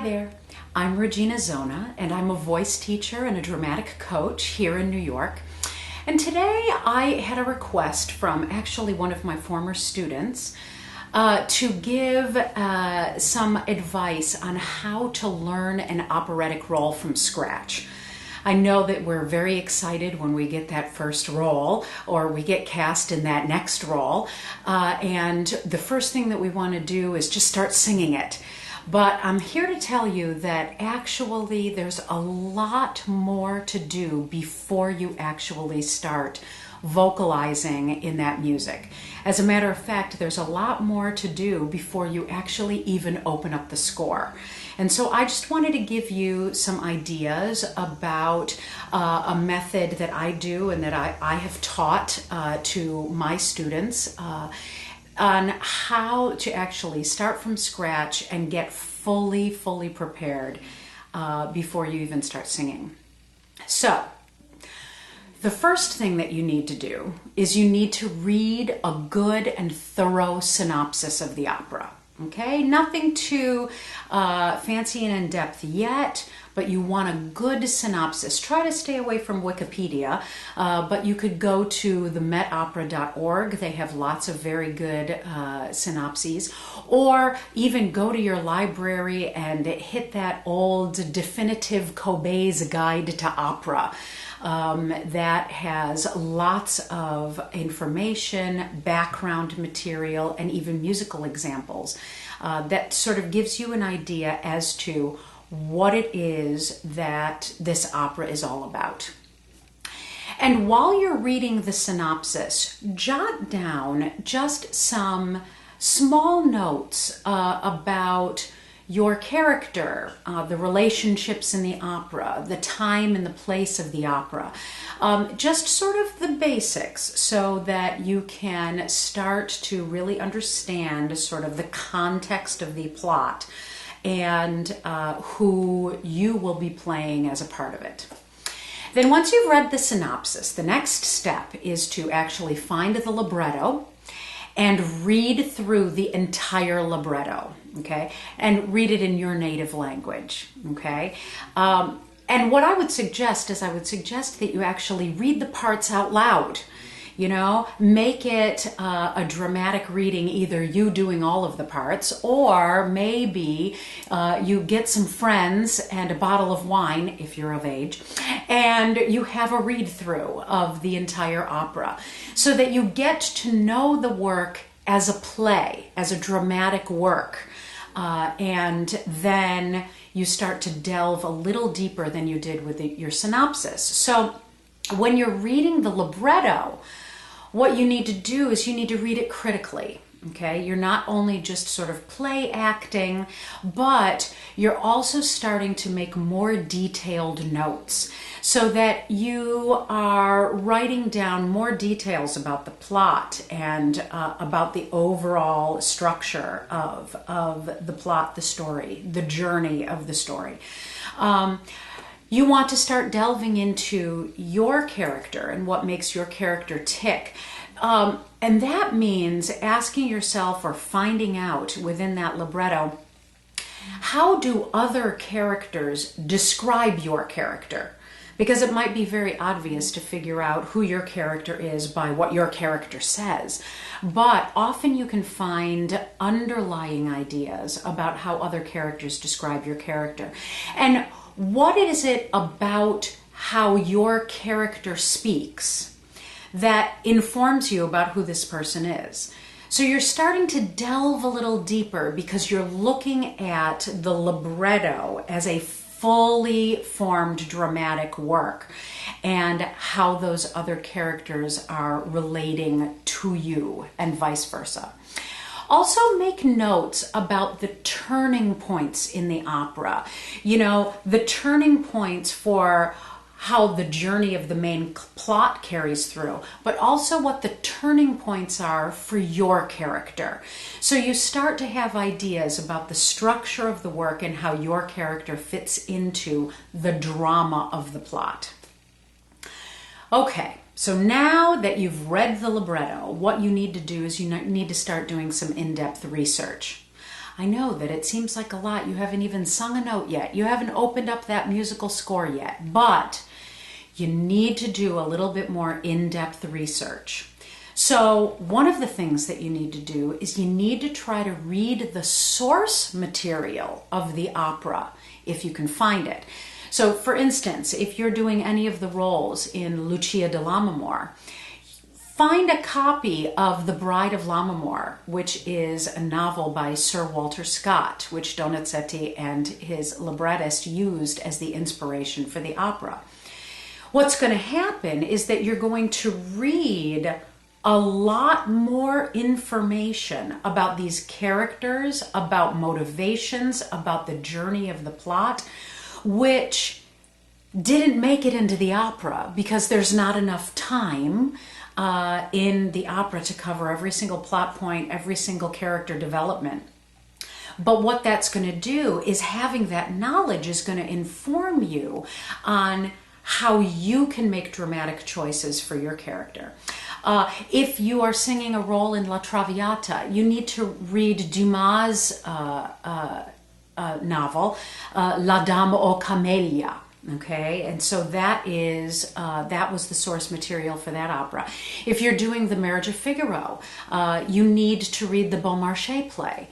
there, I'm Regina Zona, and I'm a voice teacher and a dramatic coach here in New York. And today I had a request from actually one of my former students to give some advice on how to learn an operatic role from scratch. I know that we're very excited when we get that first role or we get cast in that next role, and the first thing that we want to do is just start singing it. But I'm here to tell you that actually there's a lot more to do before you actually start vocalizing in that music. As a matter of fact, there's a lot more to do before you actually even open up the score. And so I just wanted to give you some ideas about a method that I do and that I have taught to my students on how to actually start from scratch and get fully prepared before you even start singing. So, the first thing that you need to do is you need to read a good and thorough synopsis of the opera. Okay, nothing too fancy and in-depth yet, but you want a good synopsis. Try to stay away from Wikipedia, but you could go to the metopera.org. They have lots of very good synopses. Or even go to your library and hit that old definitive Kobe's Guide to Opera. That has lots of information, background material, and even musical examples that sort of gives you an idea as to what it is that this opera is all about. And while you're reading the synopsis, jot down just some small notes about your character, the relationships in the opera, the time and the place of the opera, just sort of the basics so that you can start to really understand sort of the context of the plot and who you will be playing as a part of it. Then once you've read the synopsis, the next step is to actually find the libretto and read through the entire libretto, okay? And read it in your native language, okay? And what I would suggest is that you actually read the parts out loud. You know, make it a dramatic reading, either you doing all of the parts, or maybe you get some friends and a bottle of wine, if you're of age, and you have a read-through of the entire opera so that you get to know the work as a play, as a dramatic work, and then you start to delve a little deeper than you did with your synopsis. So when you're reading the libretto, what you need to do is you need to read it critically, okay? You're not only just sort of play acting, but you're also starting to make more detailed notes so that you are writing down more details about the plot and about the overall structure of the plot, the story, the journey of the story. You want to start delving into your character and what makes your character tick. And that means asking yourself or finding out within that libretto, how do other characters describe your character? Because it might be very obvious to figure out who your character is by what your character says. But often you can find underlying ideas about how other characters describe your character. And what is it about how your character speaks that informs you about who this person is? So you're starting to delve a little deeper because you're looking at the libretto as a fully formed dramatic work and how those other characters are relating to you and vice versa. Also make notes about the turning points in the opera. You know, the turning points for how the journey of the main plot carries through, but also what the turning points are for your character. So you start to have ideas about the structure of the work and how your character fits into the drama of the plot. Okay, so now that you've read the libretto, what you need to do is you need to start doing some in-depth research. I know that it seems like a lot. You haven't even sung a note yet. You haven't opened up that musical score yet, but you need to do a little bit more in-depth research. So one of the things that you need to do is you need to try to read the source material of the opera if you can find it. So for instance, if you're doing any of the roles in Lucia di Lammermoor, find a copy of The Bride of Lammermoor, which is a novel by Sir Walter Scott, which Donizetti and his librettist used as the inspiration for the opera. What's going to happen is that you're going to read a lot more information about these characters, about motivations, about the journey of the plot, which didn't make it into the opera because there's not enough time in the opera to cover every single plot point, every single character development. But what that's going to do is having that knowledge is going to inform you on how you can make dramatic choices for your character. If you are singing a role in La Traviata, you need to read Dumas' novel, La Dame aux Camélias. Okay, and so that was the source material for that opera. If you're doing The Marriage of Figaro, you need to read the Beaumarchais play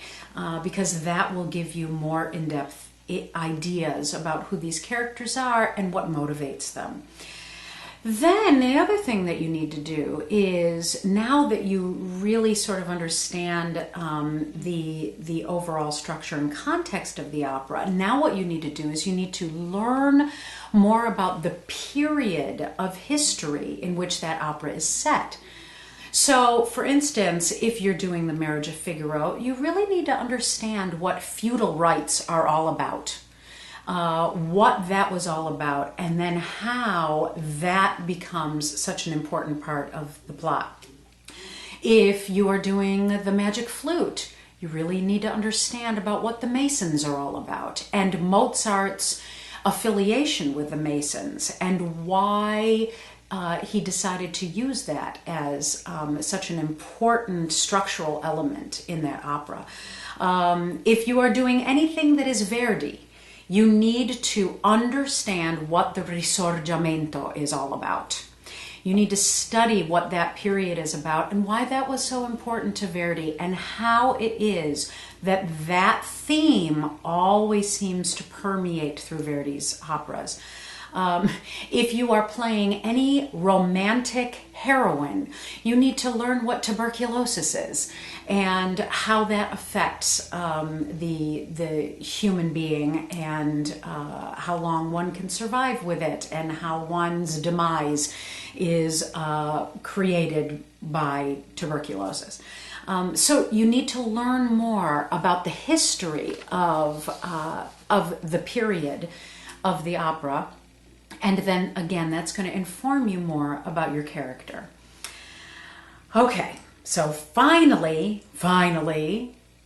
because that will give you more in-depth ideas about who these characters are and what motivates them. Then the other thing that you need to do is, now that you really sort of understand the overall structure and context of the opera, now what you need to do is you need to learn more about the period of history in which that opera is set. So, for instance, if you're doing The Marriage of Figaro, you really need to understand what feudal rights are all about. What that was all about, and then how that becomes such an important part of the plot. If you are doing The Magic Flute, you really need to understand about what the Masons are all about, and Mozart's affiliation with the Masons, and why he decided to use that as such an important structural element in that opera. If you are doing anything that is Verdi, you need to understand what the Risorgimento is all about. You need to study what that period is about and why that was so important to Verdi, and how it is that that theme always seems to permeate through Verdi's operas. If you are playing any romantic heroine, you need to learn what tuberculosis is and how that affects the human being, and how long one can survive with it, and how one's demise is created by tuberculosis. So you need to learn more about the history of the period of the opera. And then, again, that's going to inform you more about your character. Okay, so finally,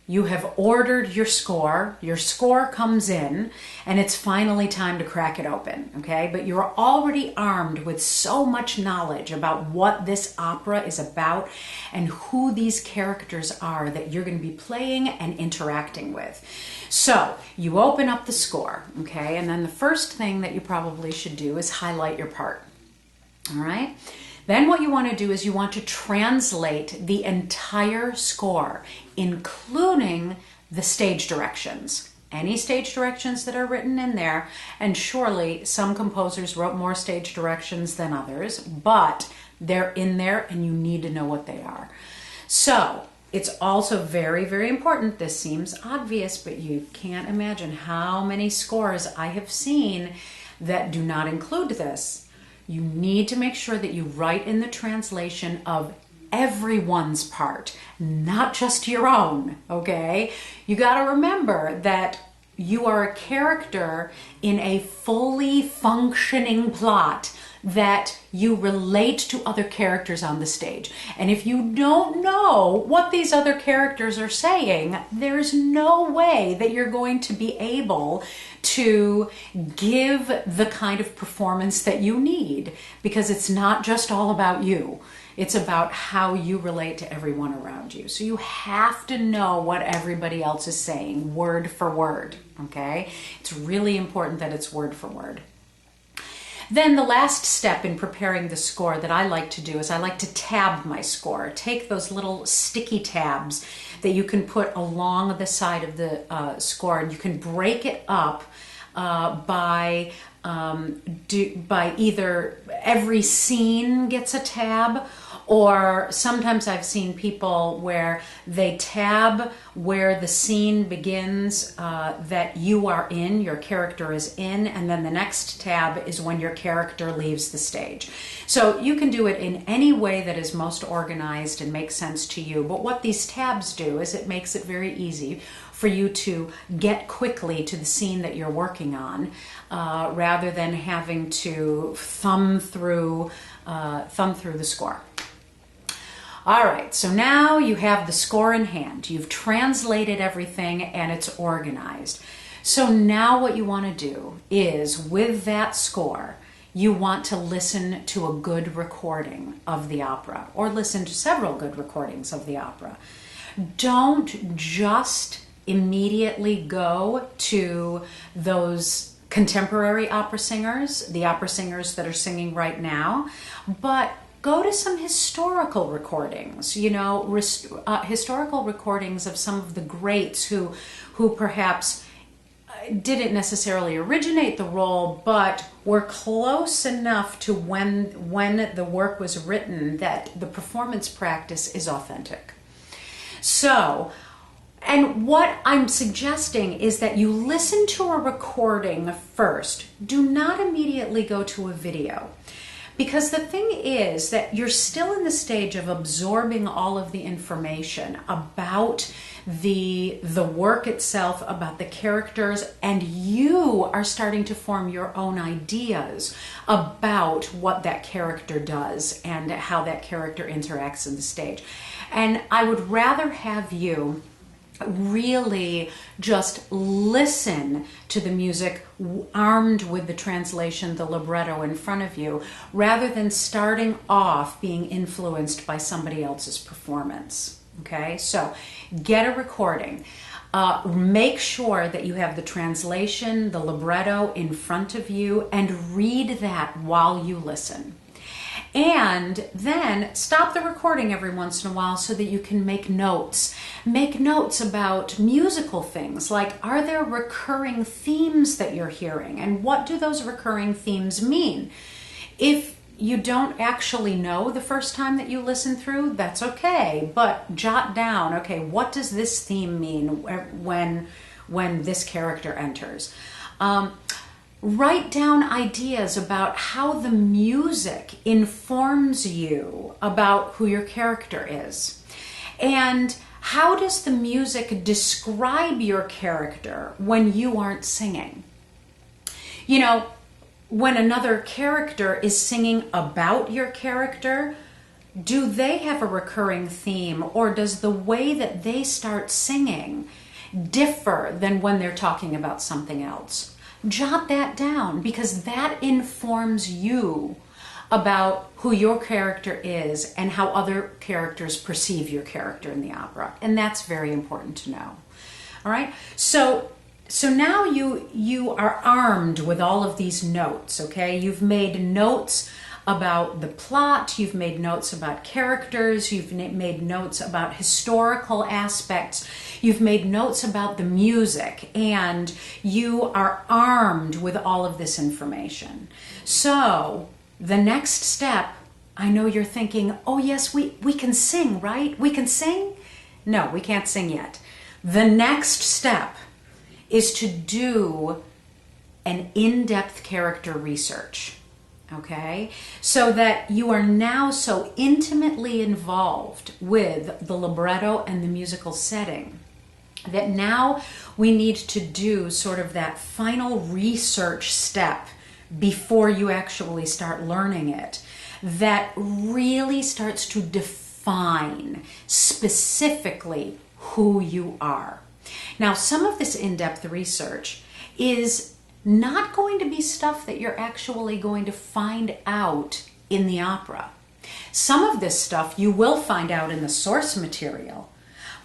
you have ordered your score. Your score comes in, and it's finally time to crack it open, okay? But you're already armed with so much knowledge about what this opera is about and who these characters are that you're going to be playing and interacting with. So you open up the score, okay? And then the first thing that you probably should do is highlight your part, all right? Then what you want to do is you want to translate the entire score, including the stage directions. Any stage directions that are written in there, and surely some composers wrote more stage directions than others, but they're in there and you need to know what they are. So it's also very, very important. This seems obvious, but you can't imagine how many scores I have seen that do not include this. You need to make sure that you write in the translation of everyone's part, not just your own, okay? You got to remember that you are a character in a fully functioning plot, that you relate to other characters on the stage. And if you don't know what these other characters are saying, there's no way that you're going to be able to give the kind of performance that you need, because it's not just all about you. It's about how you relate to everyone around you. So you have to know what everybody else is saying, word for word, okay? It's really important that it's word for word. Then the last step in preparing the score that I like to do is I like to tab my score. Take those little sticky tabs that you can put along the side of the score, and you can break it up by either every scene gets a tab, or sometimes I've seen people where they tab where the scene begins that you are in, your character is in, and then the next tab is when your character leaves the stage. So you can do it in any way that is most organized and makes sense to you. But what these tabs do is it makes it very easy for you to get quickly to the scene that you're working on, rather than having to thumb through the score. All right, so now you have the score in hand. You've translated everything and it's organized. So now what you want to do is, with that score, you want to listen to a good recording of the opera, or listen to several good recordings of the opera. Don't just immediately go to those contemporary opera singers, the opera singers that are singing right now, but go to some historical recordings, historical recordings of some of the greats who perhaps didn't necessarily originate the role, but were close enough to when the work was written that the performance practice is authentic. So, and what I'm suggesting is that you listen to a recording first. Do not immediately go to a video. Because the thing is that you're still in the stage of absorbing all of the information about the work itself, about the characters, and you are starting to form your own ideas about what that character does and how that character interacts in the stage. And I would rather have you really just listen to the music armed with the translation, the libretto in front of you, rather than starting off being influenced by somebody else's performance. Okay, so get a recording. Make sure that you have the translation, the libretto in front of you, and read that while you listen. And then stop the recording every once in a while so that you can make notes. Make notes about musical things, like, are there recurring themes that you're hearing? And what do those recurring themes mean? If you don't actually know the first time that you listen through, that's okay. But jot down, okay, what does this theme mean when this character enters? Write down ideas about how the music informs you about who your character is. And how does the music describe your character when you aren't singing? You know, when another character is singing about your character, do they have a recurring theme, or does the way that they start singing differ than when they're talking about something else? Jot that down, because that informs you about who your character is and how other characters perceive your character in the opera. And that's very important to know. All right? So now you are armed with all of these notes, okay? You've made notes about the plot, you've made notes about characters, you've made notes about historical aspects, you've made notes about the music, and you are armed with all of this information. So the next step, I know you're thinking, oh yes, we can sing, right? We can sing? No, we can't sing yet. The next step is to do an in-depth character research. Okay, so that you are now so intimately involved with the libretto and the musical setting that now we need to do sort of that final research step before you actually start learning it, that really starts to define specifically who you are. Now, some of this in-depth research is not going to be stuff that you're actually going to find out in the opera. Some of this stuff you will find out in the source material.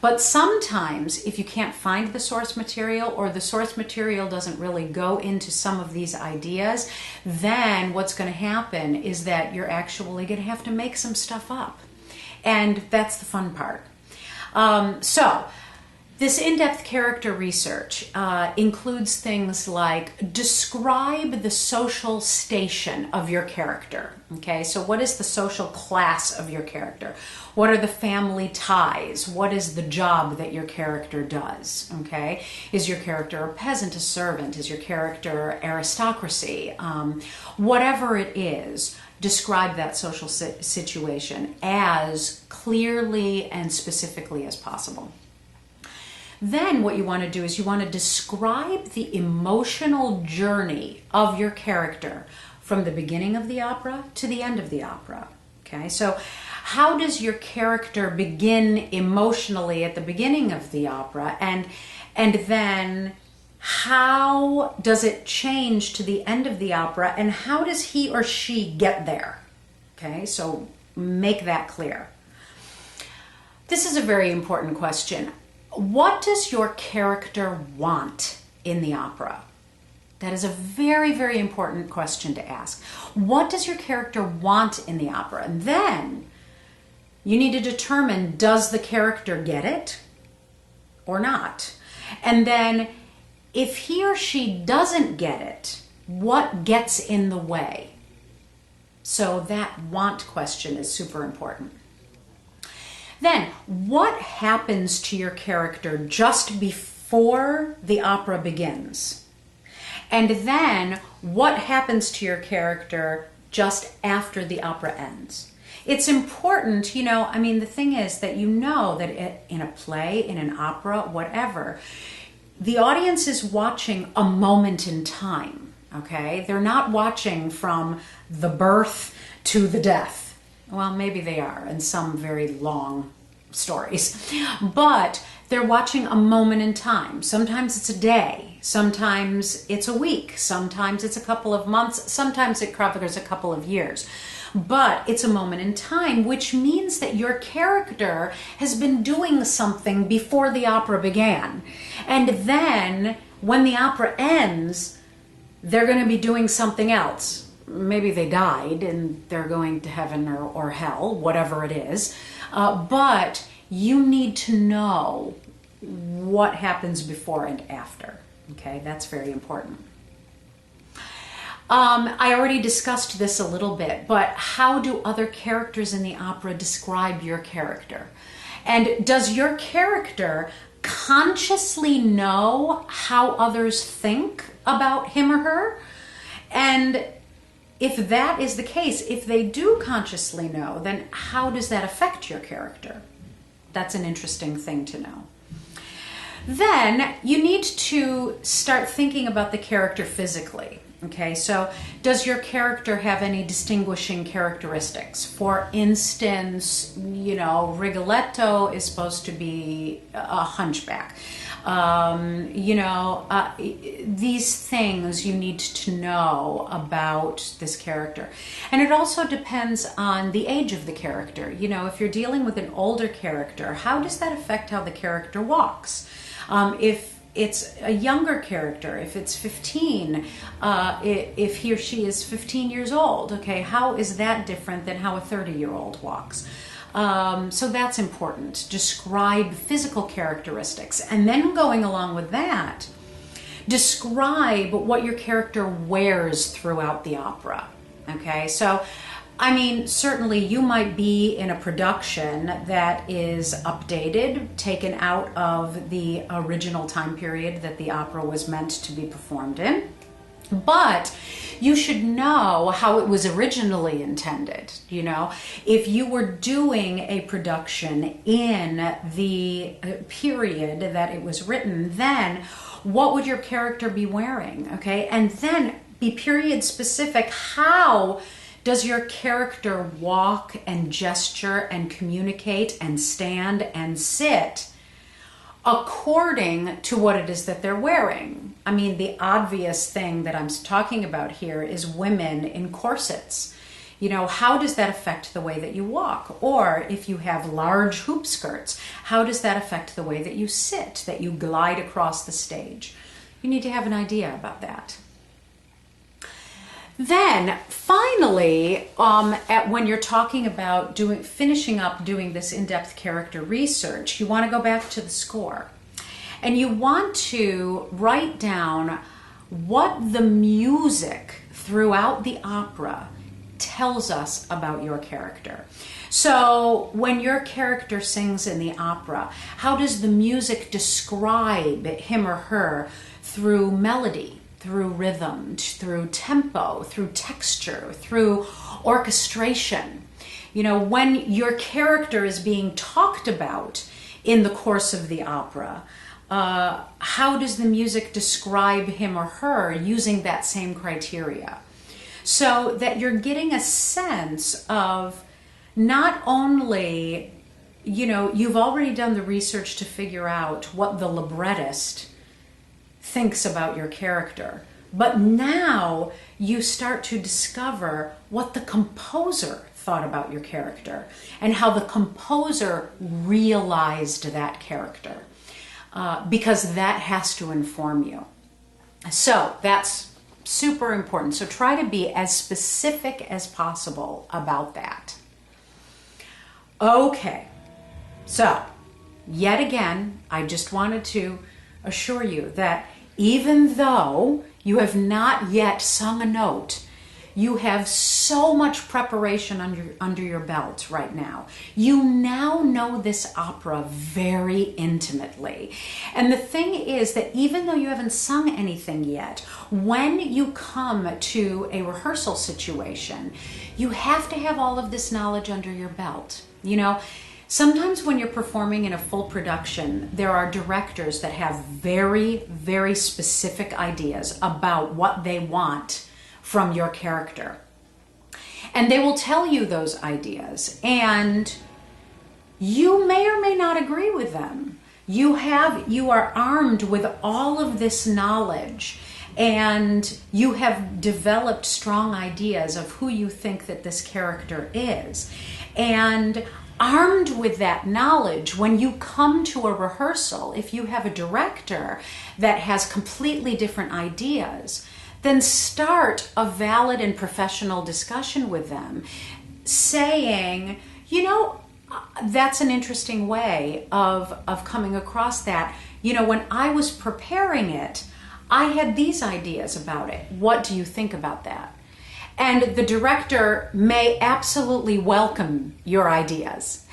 But sometimes if you can't find the source material, or the source material doesn't really go into some of these ideas, then what's going to happen is that you're actually going to have to make some stuff up. And that's the fun part. So this in-depth character research includes things like describe the social station of your character. Okay, so what is the social class of your character? What are the family ties? What is the job that your character does? Okay, is your character a peasant, a servant? Is your character aristocracy? Whatever it is, describe that social situation as clearly and specifically as possible. Then what you want to do is you want to describe the emotional journey of your character from the beginning of the opera to the end of the opera. Okay, so how does your character begin emotionally at the beginning of the opera, and then how does it change to the end of the opera, and how does he or she get there? Okay, so make that clear. This is a very important question. What does your character want in the opera? That is a very, very important question to ask. What does your character want in the opera? And then you need to determine, does the character get it or not? And then if he or she doesn't get it, what gets in the way? So that want question is super important. Then, what happens to your character just before the opera begins? And then, what happens to your character just after the opera ends? It's important, you know, I mean, the thing is that you know that in a play, in an opera, whatever, the audience is watching a moment in time, okay? They're not watching from the birth to the death. Well, maybe they are in some very long stories, but they're watching a moment in time. Sometimes it's a day, sometimes it's a week, sometimes it's a couple of months, sometimes it covers a couple of years. But it's a moment in time, which means that your character has been doing something before the opera began. And then when the opera ends, they're going to be doing something else. Maybe they died and they're going to heaven or hell, whatever it is. But you need to know what happens before and after. Okay, that's very important. I already discussed this a little bit, but how do other characters in the opera describe your character? And does your character consciously know how others think about him or her? And if that is the case, if they do consciously know, then how does that affect your character? That's an interesting thing to know. Then you need to start thinking about the character physically. Okay, so does your character have any distinguishing characteristics? For instance, you know, Rigoletto is supposed to be a hunchback. These things you need to know about this character. And it also depends on the age of the character. You know, if you're dealing with an older character, how does that affect how the character walks? If it's a younger character, if it's 15, if he or she is 15 years old, okay, how is that different than how a 30-year-old walks? So that's important. Describe physical characteristics. And then going along with that, describe what your character wears throughout the opera. Okay, so I mean, certainly you might be in a production that is updated, taken out of the original time period that the opera was meant to be performed in. But you should know how it was originally intended. You know, if you were doing a production in the period that it was written, then what would your character be wearing? Okay, and then be period specific. How does your character walk and gesture and communicate and stand and sit according to what it is that they're wearing? I mean, the obvious thing that I'm talking about here is women in corsets. You know, how does that affect the way that you walk? Or if you have large hoop skirts, how does that affect the way that you sit, that you glide across the stage? You need to have an idea about that. Then finally, when you're talking about finishing up doing this in-depth character research, you want to go back to the score. And you want to write down what the music throughout the opera tells us about your character. So when your character sings in the opera, how does the music describe him or her through melody, through rhythm, through tempo, through texture, through orchestration? You know, when your character is being talked about in the course of the opera, how does the music describe him or her using that same criteria? So that you're getting a sense of not only, you know, you've already done the research to figure out what the librettist thinks about your character, but now you start to discover what the composer thought about your character and how the composer realized that character, because that has to inform you. So that's super important. So try to be as specific as possible about that. Okay, so yet again, I just wanted to assure you that even though you have not yet sung a note, you have so much preparation under your belt right now. You now know this opera very intimately. And the thing is that even though you haven't sung anything yet, when you come to a rehearsal situation, you have to have all of this knowledge under your belt. You know, sometimes when you're performing in a full production, there are directors that have very, very specific ideas about what they want from your character. And they will tell you those ideas, and you may or may not agree with them. You are armed with all of this knowledge, and you have developed strong ideas of who you think that this character is. And armed with that knowledge, when you come to a rehearsal, if you have a director that has completely different ideas, then start a valid and professional discussion with them, saying, you know, that's an interesting way of coming across that. You know, when I was preparing it, I had these ideas about it. What do you think about that? And the director may absolutely welcome your ideas.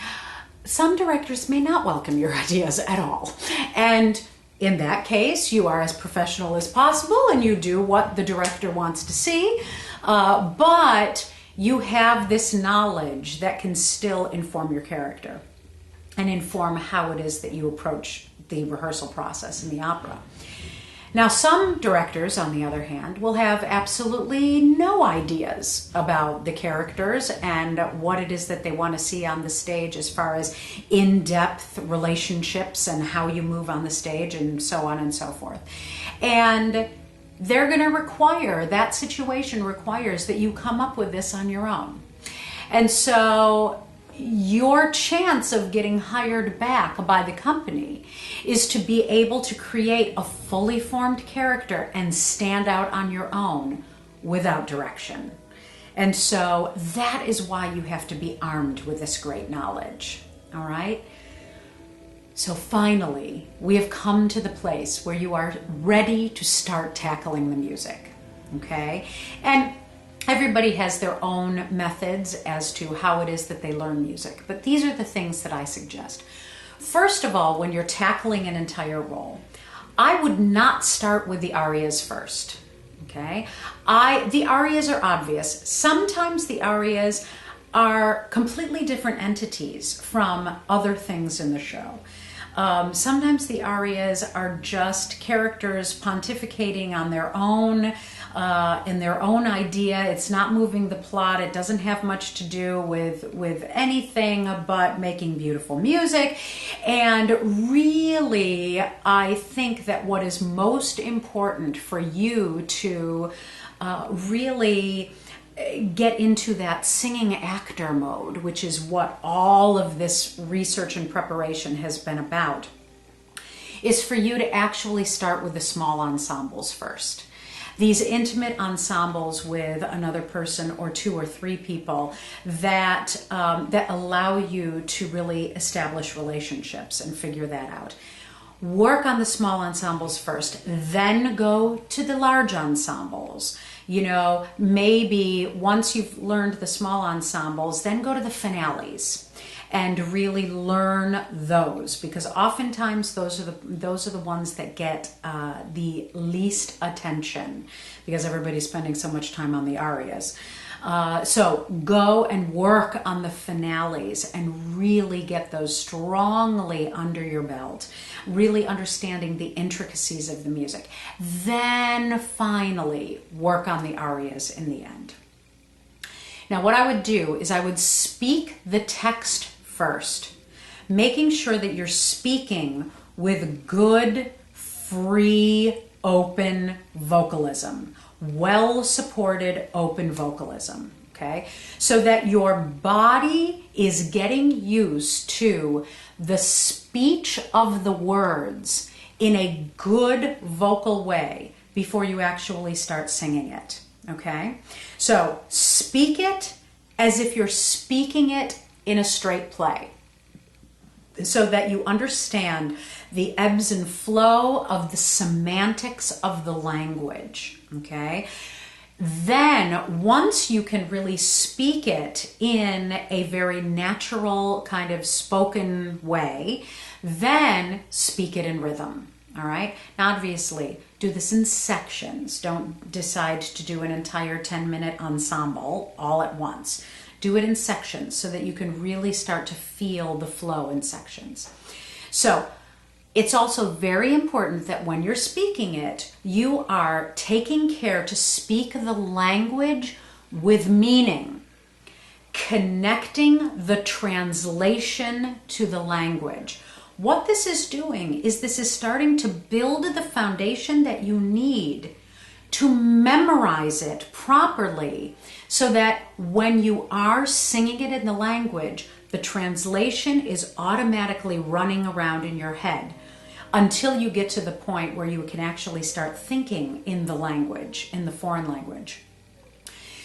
Some directors may not welcome your ideas at all. And in that case, you are as professional as possible and you do what the director wants to see, but you have this knowledge that can still inform your character and inform how it is that you approach the rehearsal process in the opera. Now, some directors, on the other hand, will have absolutely no ideas about the characters and what it is that they want to see on the stage as far as in-depth relationships and how you move on the stage and so on and so forth. And they're going to require, that situation requires that you come up with this on your own. And so your chance of getting hired back by the company is to be able to create a fully formed character and stand out on your own without direction. And so that is why you have to be armed with this great knowledge. All right? So finally, we have come to the place where you are ready to start tackling the music. Okay? And everybody has their own methods as to how it is that they learn music, but these are the things that I suggest. First of all, when you're tackling an entire role, I would not start with the arias first, okay? The arias are obvious. Sometimes the arias are completely different entities from other things in the show. Sometimes the arias are just characters pontificating on their own, in their own idea. It's not moving the plot. It doesn't have much to do with anything but making beautiful music. And really, I think that what is most important for you to really get into that singing actor mode, which is what all of this research and preparation has been about, is for you to actually start with the small ensembles first. These intimate ensembles with another person or 2 or 3 people that allow you to really establish relationships and figure that out. Work on the small ensembles first, then go to the large ensembles. You know, maybe once you've learned the small ensembles, then go to the finales and really learn those, because oftentimes those are the ones that get the least attention because everybody's spending so much time on the arias. So go and work on the finales and really get those strongly under your belt, really understanding the intricacies of the music. Then finally work on the arias in the end. Now what I would do is I would speak the text first, making sure that you're speaking with good, free, open vocalism, well-supported open vocalism, okay? So that your body is getting used to the speech of the words in a good vocal way before you actually start singing it, okay? So speak it as if you're speaking it in a straight play, so that you understand the ebbs and flow of the semantics of the language, okay? Then, once you can really speak it in a very natural kind of spoken way, then speak it in rhythm, all right? Now, obviously, do this in sections. Don't decide to do an entire 10-minute ensemble all at once. Do it in sections so that you can really start to feel the flow in sections. So it's also very important that when you're speaking it, you are taking care to speak the language with meaning, connecting the translation to the language. What this is doing is this is starting to build the foundation that you need to memorize it properly, so that when you are singing it in the language, the translation is automatically running around in your head until you get to the point where you can actually start thinking in the language, in the foreign language.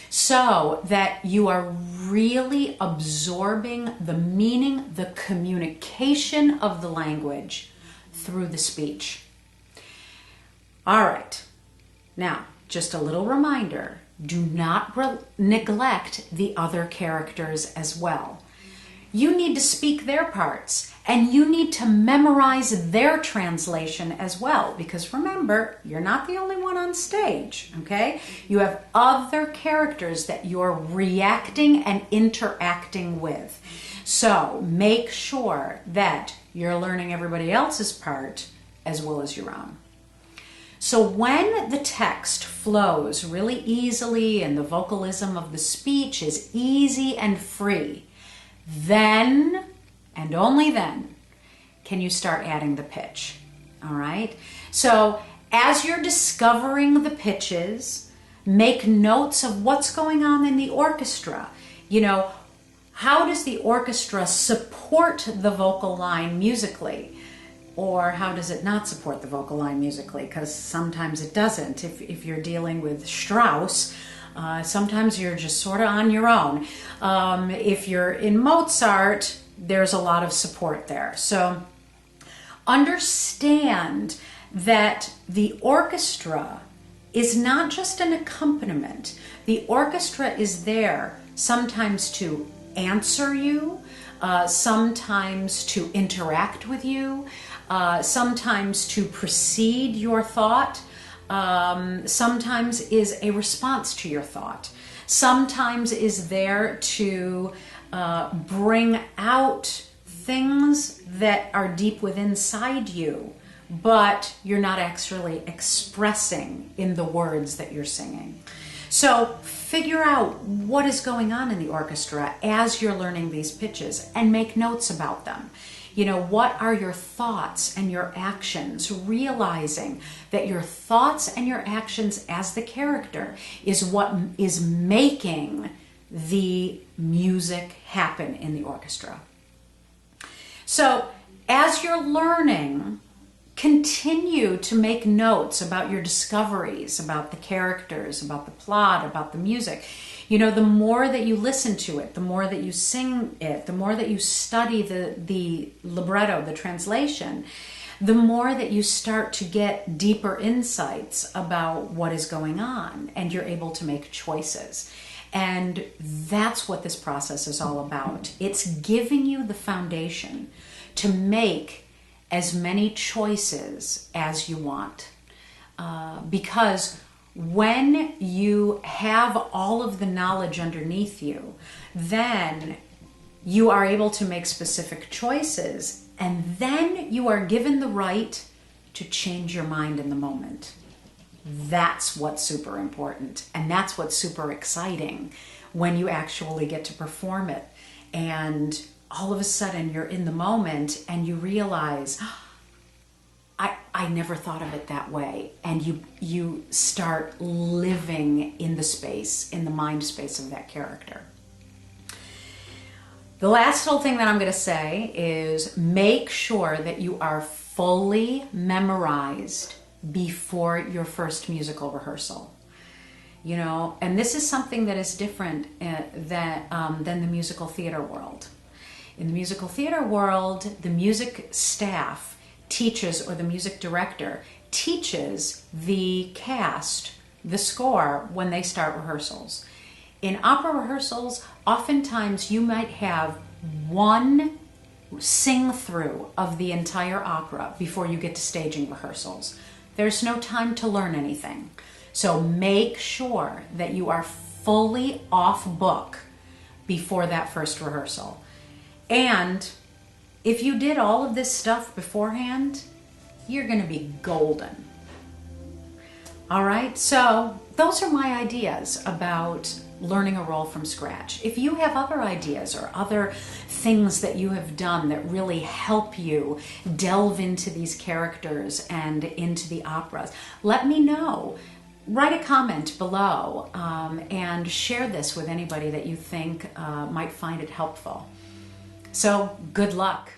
So that you are really absorbing the meaning, the communication of the language through the speech. All right. Now, just a little reminder, do not neglect the other characters as well. You need to speak their parts, and you need to memorize their translation as well, because remember, you're not the only one on stage, okay? You have other characters that you're reacting and interacting with. So make sure that you're learning everybody else's part as well as your own. So when the text flows really easily and the vocalism of the speech is easy and free, then, and only then, can you start adding the pitch, all right? So as you're discovering the pitches, make notes of what's going on in the orchestra. You know, how does the orchestra support the vocal line musically? Or how does it not support the vocal line musically? Because sometimes it doesn't. If you're dealing with Strauss, sometimes you're just sort of on your own. If you're in Mozart, there's a lot of support there. So understand that the orchestra is not just an accompaniment. The orchestra is there sometimes to answer you, sometimes to interact with you, sometimes to precede your thought, sometimes is a response to your thought, sometimes is there to bring out things that are deep within inside you, but you're not actually expressing in the words that you're singing. So figure out what is going on in the orchestra as you're learning these pitches and make notes about them. You know, what are your thoughts and your actions? Realizing that your thoughts and your actions as the character is what is making the music happen in the orchestra. So as you're learning, continue to make notes about your discoveries, about the characters, about the plot, about the music. You know, the more that you listen to it, the more that you sing it, the more that you study the libretto, the translation, the more that you start to get deeper insights about what is going on, and you're able to make choices. And that's what this process is all about. It's giving you the foundation to make as many choices as you want. Because when you have all of the knowledge underneath you, then you are able to make specific choices, and then you are given the right to change your mind in the moment. That's what's super important, and that's what's super exciting when you actually get to perform it. And all of a sudden you're in the moment and you realize, I never thought of it that way. And you start living in the space, in the mind space of that character. The last little thing that I'm going to say is make sure that you are fully memorized before your first musical rehearsal. You know, and this is something that is different than the musical theater world. In the musical theater world, the music staff teaches, or the music director teaches the cast the score when they start rehearsals. In opera rehearsals, oftentimes you might have one sing through of the entire opera before you get to staging rehearsals. There's no time to learn anything. So make sure that you are fully off book before that first rehearsal. And if you did all of this stuff beforehand, you're going to be golden. All right, so those are my ideas about learning a role from scratch. If you have other ideas or other things that you have done that really help you delve into these characters and into the operas, let me know. Write a comment below and share this with anybody that you think might find it helpful. So good luck.